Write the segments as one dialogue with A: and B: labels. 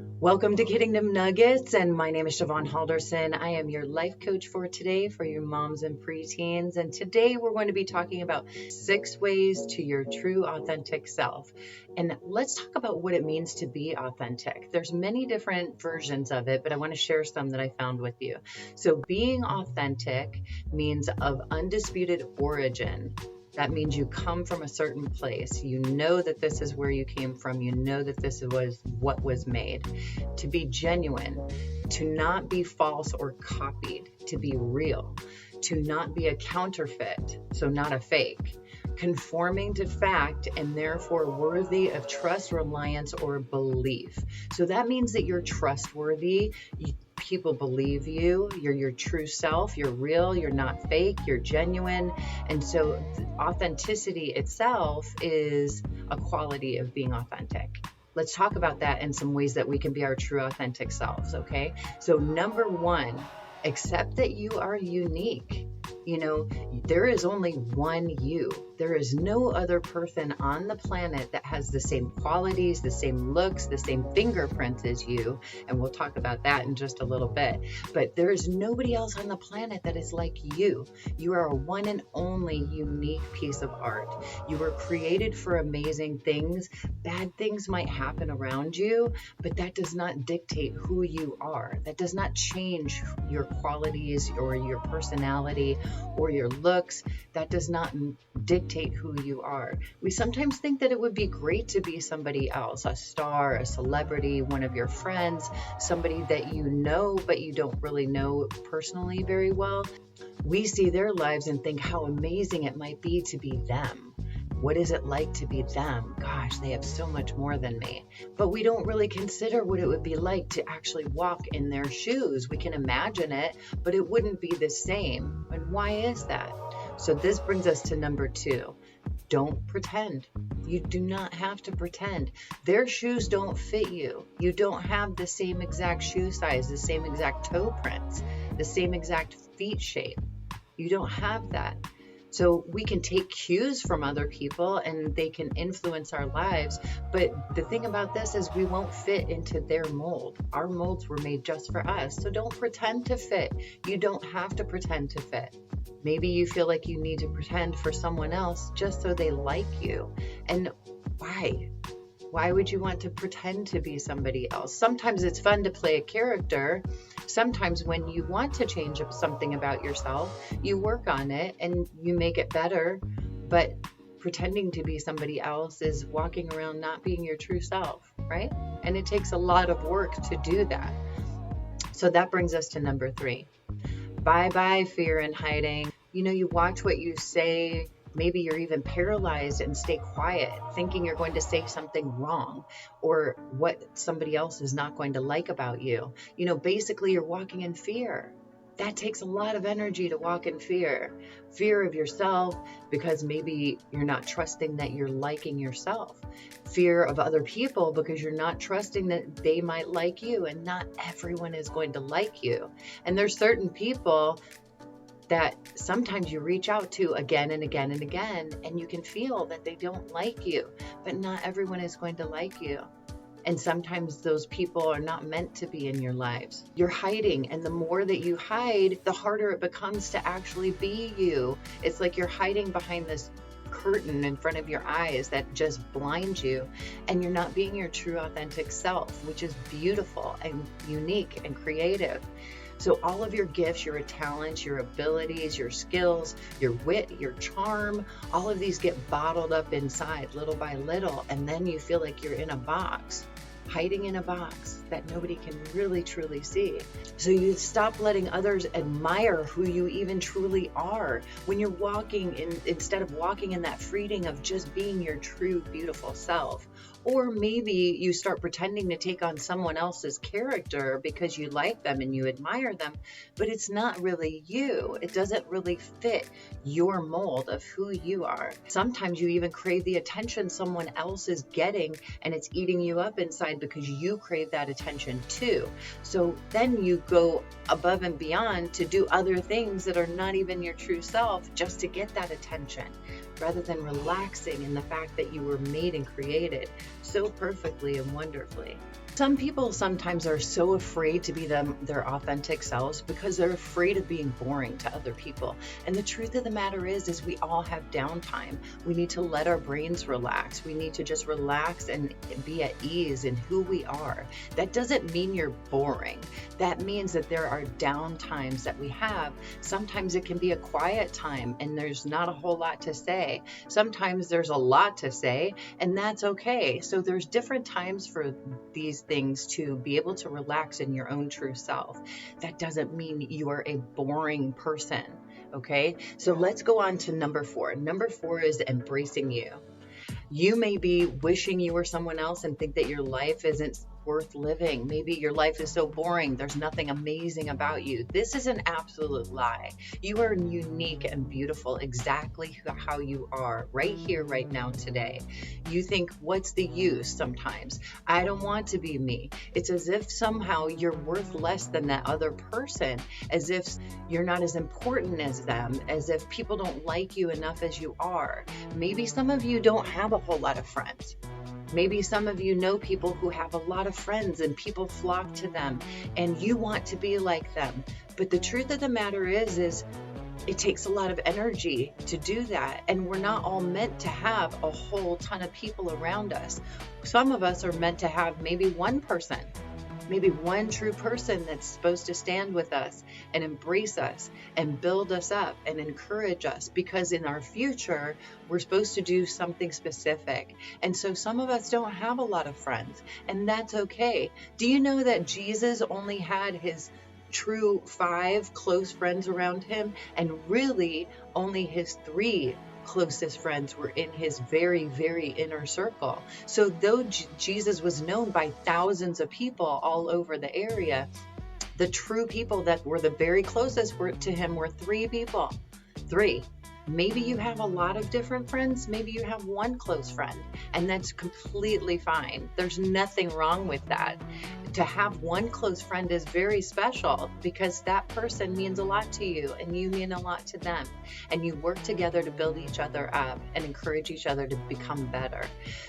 A: Welcome to Kidingdom Nuggets, and my name is Siobhan Halderson. I am your life coach for today for your moms and preteens, and today we're going to be talking about 6 ways to your true authentic self. And let's talk about what it means to be authentic. There's many different versions of it, but I want to share some that I found with you. So being authentic means of undisputed origin. That means you come from a certain place. You know that this is where you came from. You know that this was what was made. To be genuine, to not be false or copied, to be real, to not be a counterfeit, so not a fake, conforming to fact and therefore worthy of trust, reliance, or belief. So that means that you're trustworthy. People believe you, you're your true self, you're real, you're not fake, you're genuine. And so authenticity itself is a quality of being authentic. Let's talk about that and some ways that we can be our true authentic selves, okay? So number 1, accept that you are unique. You know, there is only one you. There is no other person on the planet that has the same qualities, the same looks, the same fingerprints as you. And we'll talk about that in just a little bit. But there is nobody else on the planet that is like you. You are a one and only unique piece of art. You were created for amazing things. Bad things might happen around you, but that does not dictate who you are. That does not change your qualities or your personality or your looks. That does not dictate who you are. We sometimes think that it would be great to be somebody else, a star, a celebrity, one of your friends, somebody that you know but you don't really know personally very well. We see their lives and think how amazing it might be to be them. What is it like to be them? Gosh, they have so much more than me. But we don't really consider what it would be like to actually walk in their shoes. We can imagine it, but it wouldn't be the same. And why is that? So this brings us to number 2. Don't pretend. You do not have to pretend. Their shoes don't fit you. You don't have the same exact shoe size, the same exact toe prints, the same exact feet shape. You don't have that. So we can take cues from other people and they can influence our lives. But the thing about this is we won't fit into their mold. Our molds were made just for us. So don't pretend to fit. You don't have to pretend to fit. Maybe you feel like you need to pretend for someone else just so they like you. And why? Why would you want to pretend to be somebody else? Sometimes it's fun to play a character. Sometimes when you want to change something about yourself, you work on it and you make it better. But pretending to be somebody else is walking around not being your true self, right? And it takes a lot of work to do that. So that brings us to number 3. Bye-bye fear and hiding. You know, you watch what you say. Maybe you're even paralyzed and stay quiet, thinking you're going to say something wrong or what somebody else is not going to like about you. You know, basically you're walking in fear. That takes a lot of energy to walk in fear. Fear of yourself because maybe you're not trusting that you're liking yourself. Fear of other people because you're not trusting that they might like you, and not everyone is going to like you. And there's certain people that sometimes you reach out to again and again and again, and you can feel that they don't like you, but not everyone is going to like you. And sometimes those people are not meant to be in your lives. You're hiding, and the more that you hide, the harder it becomes to actually be you. It's like you're hiding behind this curtain in front of your eyes that just blinds you, and you're not being your true authentic self, which is beautiful and unique and creative. So all of your gifts, your talents, your abilities, your skills, your wit, your charm, all of these get bottled up inside little by little. And then you feel like you're in a box, hiding in a box that nobody can really truly see. So you stop letting others admire who you even truly are when you're walking in, instead of walking in that freedom of just being your true, beautiful self. Or maybe you start pretending to take on someone else's character because you like them and you admire them, but it's not really you. It doesn't really fit your mold of who you are. Sometimes you even crave the attention someone else is getting, and it's eating you up inside because you crave that attention too. So then you go above and beyond to do other things that are not even your true self just to get that attention, rather than relaxing in the fact that you were made and created so perfectly and wonderfully. Some people sometimes are so afraid to be their authentic selves because they're afraid of being boring to other people. And the truth of the matter is we all have downtime. We need to let our brains relax. We need to just relax and be at ease in who we are. That doesn't mean you're boring. That means that there are down times that we have. Sometimes it can be a quiet time and there's not a whole lot to say. Sometimes there's a lot to say, and that's okay. So there's different times for these things to be able to relax in your own true self. That doesn't mean you are a boring person. Okay, so let's go on to number 4. Number 4 is embracing you. You may be wishing you were someone else and think that your life isn't worth living. Maybe your life is so boring. There's nothing amazing about you. This is an absolute lie. You are unique and beautiful exactly how you are right here, right now, today. You think, what's the use sometimes? I don't want to be me. It's as if somehow you're worth less than that other person, as if you're not as important as them, as if people don't like you enough as you are. Maybe some of you don't have a whole lot of friends. Maybe some of you know people who have a lot of friends and people flock to them and you want to be like them. But the truth of the matter is it takes a lot of energy to do that. And we're not all meant to have a whole ton of people around us. Some of us are meant to have maybe one person, maybe one true person that's supposed to stand with us and embrace us and build us up and encourage us, because in our future, we're supposed to do something specific. And so some of us don't have a lot of friends, and that's okay. Do you know that Jesus only had his true 5 close friends around him, and really only his 3 closest friends were in his very, very inner circle? So though Jesus was known by thousands of people all over the area, the true people that were the very closest to him were 3 people. 3. Maybe you have a lot of different friends. Maybe you have one close friend, and that's completely fine. There's nothing wrong with that. To have one close friend is very special because that person means a lot to you and you mean a lot to them. And you work together to build each other up and encourage each other to become better.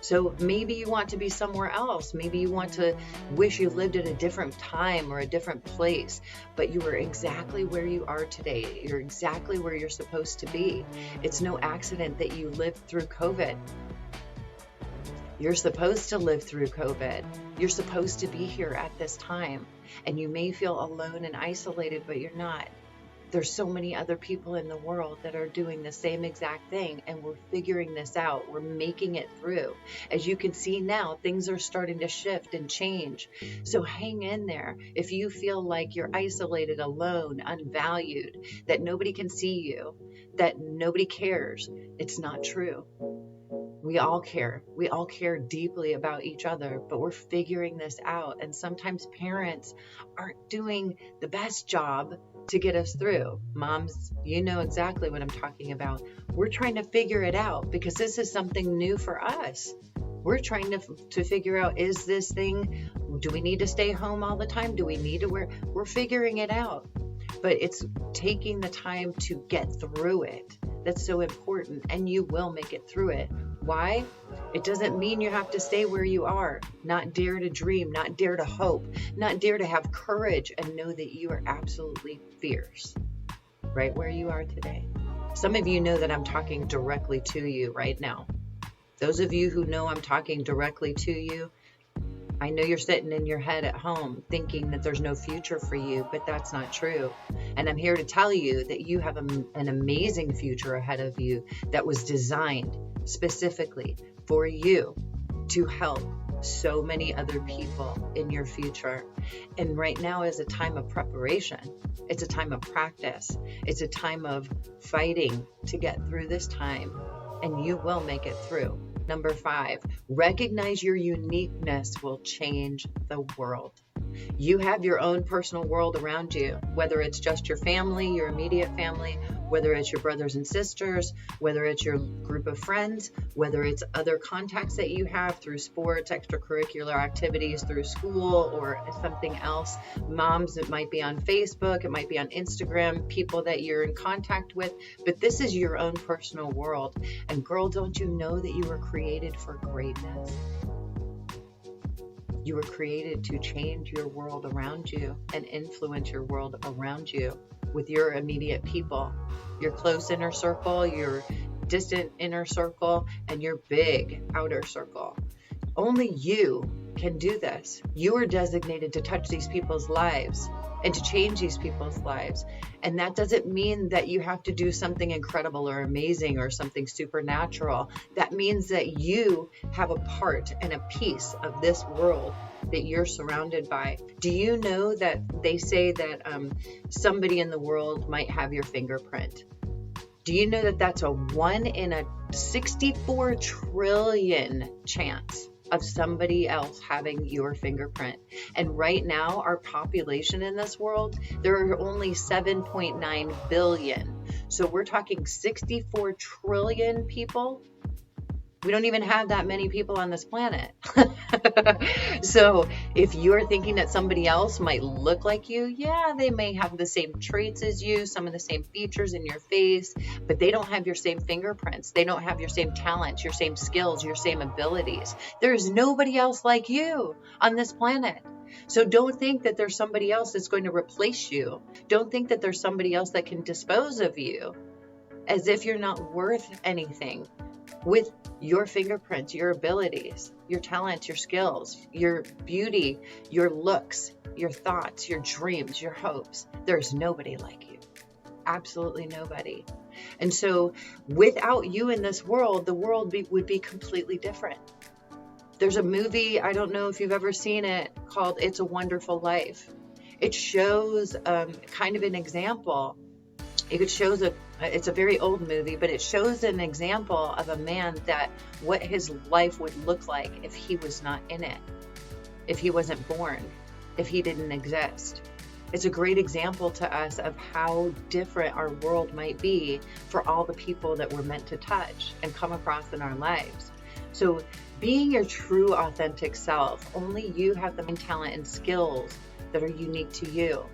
A: So maybe you want to be somewhere else. Maybe you want to wish you lived at a different time or a different place, but you are exactly where you are today. You're exactly where you're supposed to be. It's no accident that you lived through COVID. You're supposed to live through COVID. You're supposed to be here at this time. And you may feel alone and isolated, but you're not. There's so many other people in the world that are doing the same exact thing, and we're figuring this out. We're making it through. As you can see now, things are starting to shift and change. So hang in there. If you feel like you're isolated, alone, unvalued, that nobody can see you, that nobody cares, it's not true. We all care. We all care deeply about each other, but we're figuring this out. And sometimes parents aren't doing the best job to get us through. Moms, you know exactly what I'm talking about. We're trying to figure it out because this is something new for us. We're trying to figure out, is this thing, do we need to stay home all the time? Do we need to wear? We're figuring it out. But it's taking the time to get through it. That's so important, and you will make it through it. Why? It doesn't mean you have to stay where you are, not dare to dream, not dare to hope, not dare to have courage and know that you are absolutely fierce right where you are today. Some of you know that I'm talking directly to you right now. Those of you who know I'm talking directly to you, I know you're sitting in your head at home thinking that there's no future for you, but that's not true. And I'm here to tell you that you have an amazing future ahead of you that was designed specifically for you to help so many other people in your future. And right now is a time of preparation. It's a time of practice. It's a time of fighting to get through this time, and you will make it through. Number 5, recognize your uniqueness will change the world. You have your own personal world around you, whether it's just your family, your immediate family, whether it's your brothers and sisters, whether it's your group of friends, whether it's other contacts that you have through sports, extracurricular activities, through school, or something else. Moms, it might be on Facebook, it might be on Instagram, people that you're in contact with, but this is your own personal world. And girl, don't you know that you were created for greatness? You were created to change your world around you and influence your world around you with your immediate people, your close inner circle, your distant inner circle, and your big outer circle. Only you can do this. You are designated to touch these people's lives and to change these people's lives. And that doesn't mean that you have to do something incredible or amazing or something supernatural. That means that you have a part and a piece of this world that you're surrounded by. Do you know that they say that somebody in the world might have your fingerprint? Do you know that that's a 1 in a 64 trillion chance of somebody else having your fingerprint? And right now, our population in this world, there are only 7.9 billion. So we're talking 64 trillion people. We don't even have that many people on this planet. So if you're thinking that somebody else might look like you, yeah, they may have the same traits as you, some of the same features in your face, but they don't have your same fingerprints. They don't have your same talents, your same skills, your same abilities. There's nobody else like you on this planet. So don't think that there's somebody else that's going to replace you. Don't think that there's somebody else that can dispose of you as if you're not worth anything. With your fingerprints, your abilities, your talents, your skills, your beauty, your looks, your thoughts, your dreams, your hopes. There's nobody like you. Absolutely nobody. And so without you in this world, the world would be completely different. There's a movie, I don't know if you've ever seen it, called It's a Wonderful Life. It shows kind of an example. It's a very old movie, but it shows an example of a man that what his life would look like if he was not in it, if he wasn't born, if he didn't exist. It's a great example to us of how different our world might be for all the people that we're meant to touch and come across in our lives. So being your true authentic self, only you have the talent and skills that are unique to you.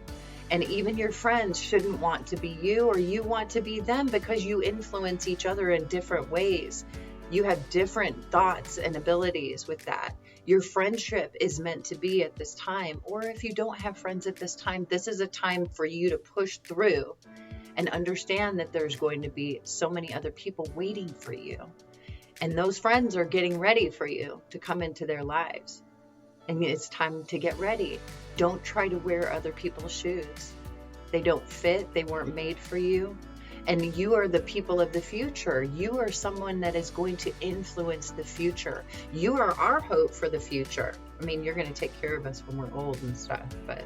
A: And even your friends shouldn't want to be you or you want to be them, because you influence each other in different ways. You have different thoughts and abilities with that. Your friendship is meant to be at this time. Or if you don't have friends at this time, this is a time for you to push through and understand that there's going to be so many other people waiting for you. And those friends are getting ready for you to come into their lives. And it's time to get ready. Don't try to wear other people's shoes. They don't fit. They weren't made for you. And you are the people of the future. You are someone that is going to influence the future. You are our hope for the future. I mean, you're going to take care of us when we're old and stuff, but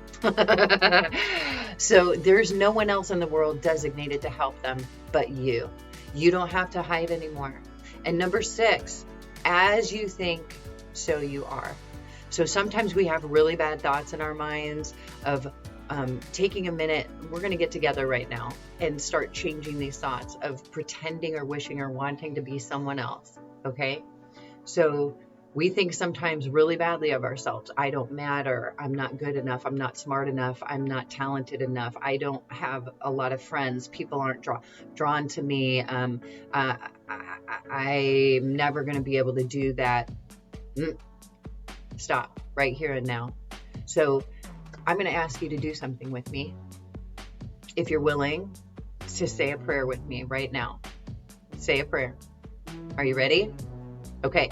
A: so there's no one else in the world designated to help them but you. You don't have to hide anymore. And number 6, as you think, so you are. So sometimes we have really bad thoughts in our minds of taking a minute. We're going to get together right now and start changing these thoughts of pretending or wishing or wanting to be someone else. Okay. So we think sometimes really badly of ourselves. I don't matter. I'm not good enough. I'm not smart enough. I'm not talented enough. I don't have a lot of friends. People aren't drawn to me. I'm never going to be able to do that. Stop right here and now. So I'm going to ask you to do something with me. If you're willing to say a prayer with me right now, say a prayer. Are you ready? Okay.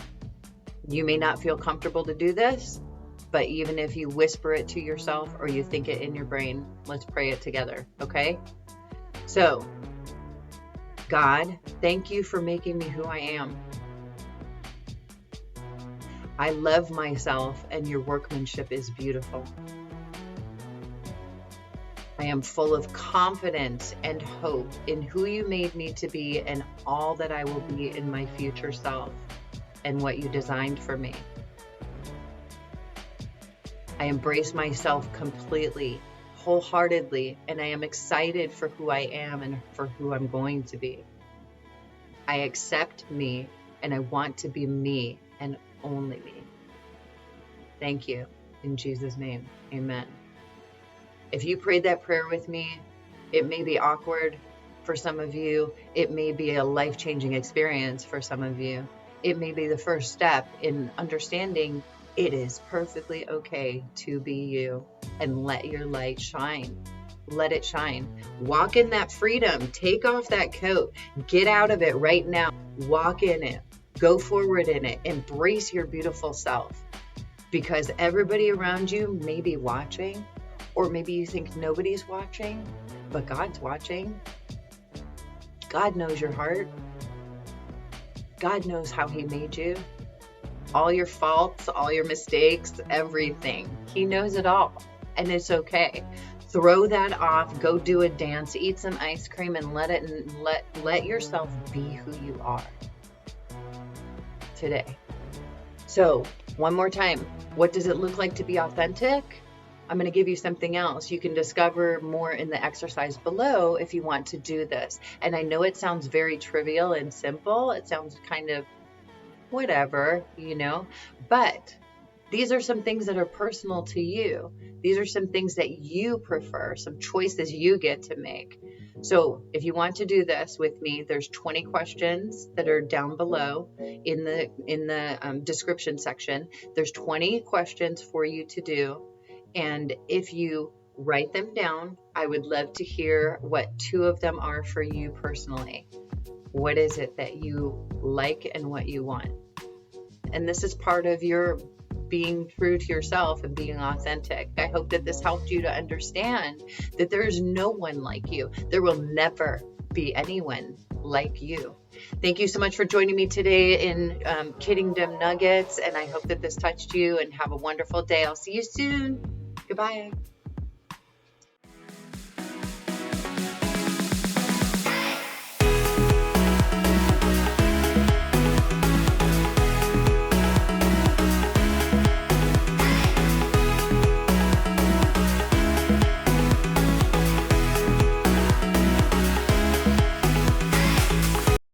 A: You may not feel comfortable to do this, but even if you whisper it to yourself or you think it in your brain, let's pray it together. Okay. So God, thank you for making me who I am. I love myself and your workmanship is beautiful. I am full of confidence and hope in who you made me to be and all that I will be in my future self and what you designed for me. I embrace myself completely, wholeheartedly, and I am excited for who I am and for who I'm going to be. I accept me and I want to be me and only me. Thank you. In Jesus' name, amen. If you prayed that prayer with me, it may be awkward for some of you. It may be a life-changing experience for some of you. It may be the first step in understanding It is perfectly okay to be you and let your light shine. Let it shine. Walk in that freedom. Take off that coat. Get out of it right now. Walk in it. Go forward in it. Embrace your beautiful self. Because everybody around you may be watching, or maybe you think nobody's watching, but God's watching. God knows your heart. God knows how He made you. All your faults, all your mistakes, everything. He knows it all, and it's okay. Throw that off, go do a dance, eat some ice cream, and let yourself be who you are today. So, one more time, what does it look like to be authentic? I'm going to give you something else. You can discover more in the exercise below if you want to do this. And I know it sounds very trivial and simple. It sounds kind of whatever, but these are some things that are personal to you. These are some things that you prefer, some choices you get to make. So if you want to do this with me, there's 20 questions that are down below in the description section. There's 20 questions for you to do. And if you write them down, I would love to hear what 2 of them are for you personally. What is it that you like and what you want? And this is part of your being true to yourself and being authentic. I hope that this helped you to understand that there is no one like you. There will never be anyone like you. Thank you so much for joining me today in Kidingdom Nuggets, and I hope that this touched you, and have a wonderful day. I'll see you soon. Goodbye.